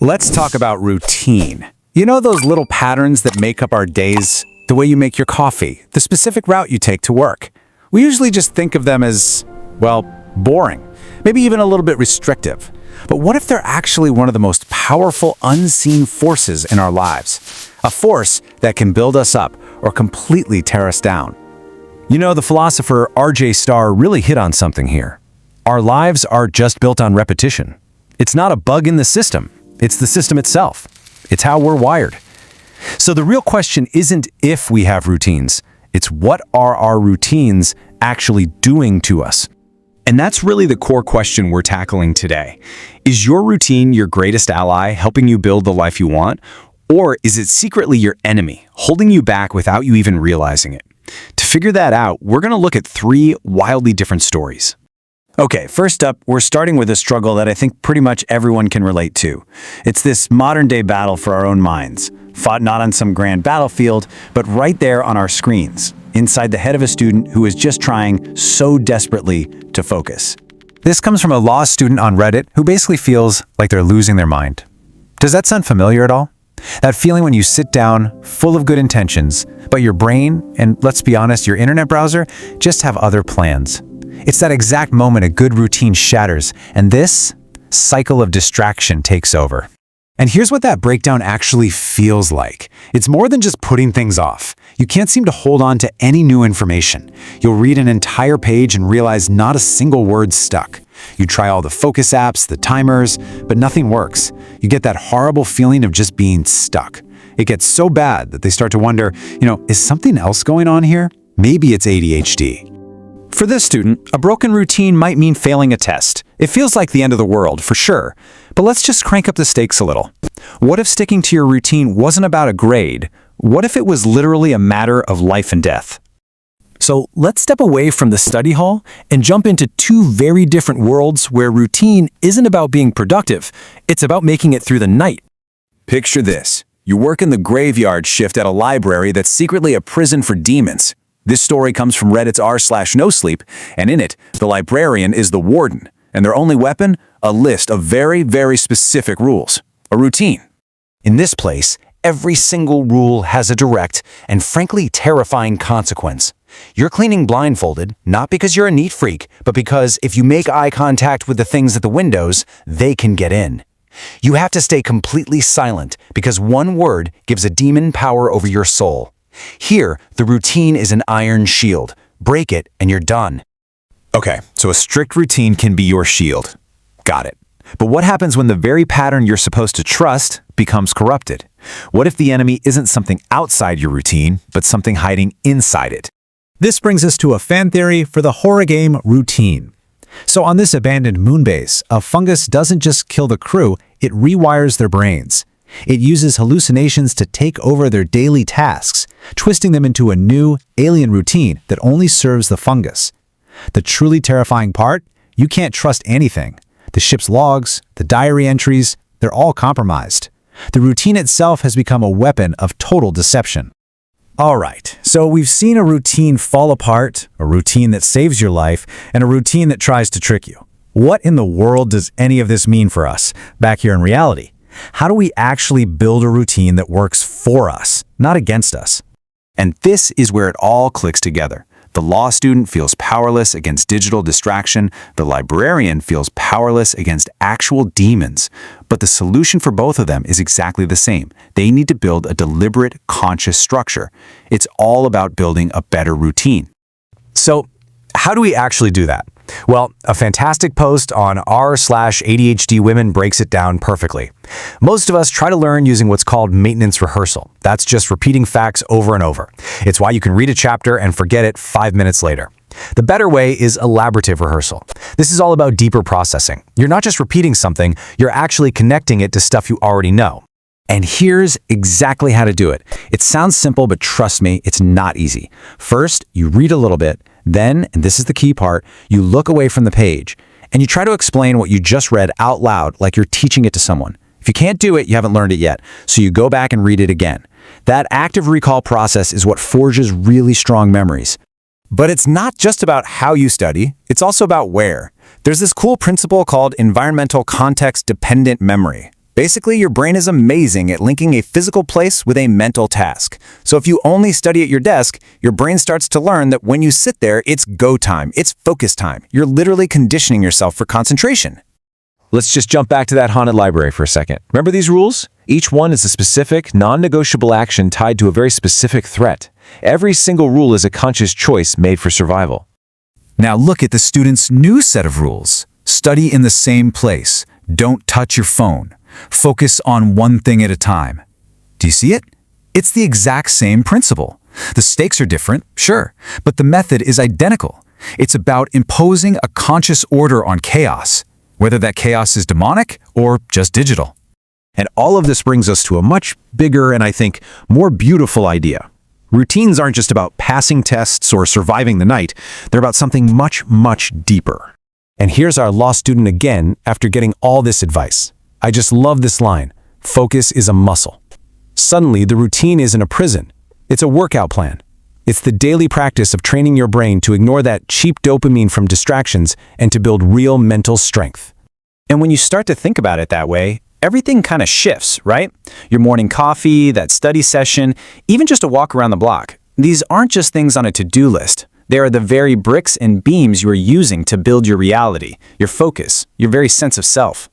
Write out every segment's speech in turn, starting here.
Let's talk about routine. You know those little patterns that make up our days? The way you make your coffee, the specific route you take to work. We usually just think of them as, well, boring, maybe even a little bit restrictive. But what if they're actually one of the most powerful unseen forces in our lives? A force that can build us up or completely tear us down. You know, the philosopher R.J. Starr really hit on something here. Our lives are just built on repetition. It's not a bug in the system. It's the system itself. It's how we're wired. So the real question isn't if we have routines. It's what are our routines actually doing to us? And that's really the core question we're tackling today. Is your routine your greatest ally, helping you build the life you want? Or is it secretly your enemy, holding you back without you even realizing it? To figure that out, we're going to look at 3 wildly different stories. Okay, first up, we're starting with a struggle that I think pretty much everyone can relate to. It's this modern-day battle for our own minds, fought not on some grand battlefield, but right there on our screens, inside the head of a student who is just trying so desperately to focus. This comes from a law student on Reddit who basically feels like they're losing their mind. Does that sound familiar at all? That feeling when you sit down, full of good intentions, but your brain, and let's be honest, your internet browser, just have other plans. It's that exact moment a good routine shatters, and this cycle of distraction takes over. And here's what that breakdown actually feels like. It's more than just putting things off. You can't seem to hold on to any new information. You'll read an entire page and realize not a single word stuck. You try all the focus apps, the timers, but nothing works. You get that horrible feeling of just being stuck. It gets so bad that they start to wonder, is something else going on here? Maybe it's ADHD. For this student, a broken routine might mean failing a test. It feels like the end of the world, for sure. But let's just crank up the stakes a little. What if sticking to your routine wasn't about a grade? What if it was literally a matter of life and death? So let's step away from the study hall and jump into 2 very different worlds where routine isn't about being productive. It's about making it through the night. Picture this. You work in the graveyard shift at a library that's secretly a prison for demons. This story comes from Reddit's r/nosleep, and in it, the librarian is the warden, and their only weapon? A list of very, very specific rules. A routine. In this place, every single rule has a direct and frankly terrifying consequence. You're cleaning blindfolded, not because you're a neat freak, but because if you make eye contact with the things at the windows, they can get in. You have to stay completely silent because one word gives a demon power over your soul. Here, the routine is an iron shield. Break it and you're done. Okay, so a strict routine can be your shield. Got it. But what happens when the very pattern you're supposed to trust becomes corrupted? What if the enemy isn't something outside your routine, but something hiding inside it? This brings us to a fan theory for the horror game Routine. So on this abandoned moon base, a fungus doesn't just kill the crew, it rewires their brains. It uses hallucinations to take over their daily tasks, twisting them into a new, alien routine that only serves the fungus. The truly terrifying part? You can't trust anything. The ship's logs, the diary entries, they're all compromised. The routine itself has become a weapon of total deception. All right, so we've seen a routine fall apart, a routine that saves your life, and a routine that tries to trick you. What in the world does any of this mean for us, back here in reality? How do we actually build a routine that works for us, not against us? And this is where it all clicks together. The law student feels powerless against digital distraction. The librarian feels powerless against actual demons. But the solution for both of them is exactly the same. They need to build a deliberate, conscious structure. It's all about building a better routine. So, how do we actually do that? Well, a fantastic post on r/ADHD Women breaks it down perfectly. Most of us try to learn using what's called maintenance rehearsal. That's just repeating facts over and over. It's why you can read a chapter and forget it 5 minutes later. The better way is elaborative rehearsal. This is all about deeper processing. You're not just repeating something, you're actually connecting it to stuff you already know. And here's exactly how to do it. It sounds simple, but trust me, it's not easy. First, you read a little bit. Then, and this is the key part, you look away from the page and you try to explain what you just read out loud like you're teaching it to someone. If you can't do it, you haven't learned it yet, so you go back and read it again. That active recall process is what forges really strong memories. But it's not just about how you study, it's also about where. There's this cool principle called environmental context-dependent memory. Basically, your brain is amazing at linking a physical place with a mental task. So if you only study at your desk, your brain starts to learn that when you sit there, it's go time, it's focus time. You're literally conditioning yourself for concentration. Let's just jump back to that haunted library for a second. Remember these rules? Each one is a specific, non-negotiable action tied to a very specific threat. Every single rule is a conscious choice made for survival. Now look at the student's new set of rules. Study in the same place. Don't touch your phone. Focus on one thing at a time. Do you see it? It's the exact same principle. The stakes are different, sure, but the method is identical. It's about imposing a conscious order on chaos, whether that chaos is demonic or just digital. And all of this brings us to a much bigger and I think more beautiful idea. Routines aren't just about passing tests or surviving the night. They're about something much, much deeper. And here's our law student again after getting all this advice. I just love this line. Focus is a muscle. Suddenly, the routine isn't a prison. It's a workout plan. It's the daily practice of training your brain to ignore that cheap dopamine from distractions and to build real mental strength. And when you start to think about it that way, everything kind of shifts, right? Your morning coffee, that study session, even just a walk around the block. These aren't just things on a to-do list. They are the very bricks and beams you are using to build your reality, your focus, your very sense of self.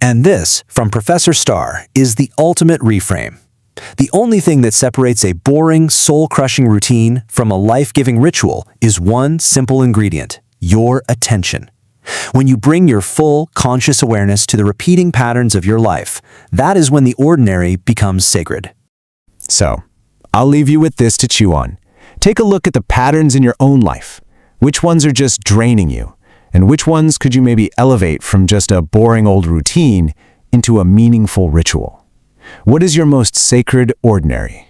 And this, from Professor Starr, is the ultimate reframe. The only thing that separates a boring, soul-crushing routine from a life-giving ritual is one simple ingredient: your attention. When you bring your full, conscious awareness to the repeating patterns of your life, that is when the ordinary becomes sacred. So, I'll leave you with this to chew on. Take a look at the patterns in your own life. Which ones are just draining you? And which ones could you maybe elevate from just a boring old routine into a meaningful ritual? What is your most sacred ordinary?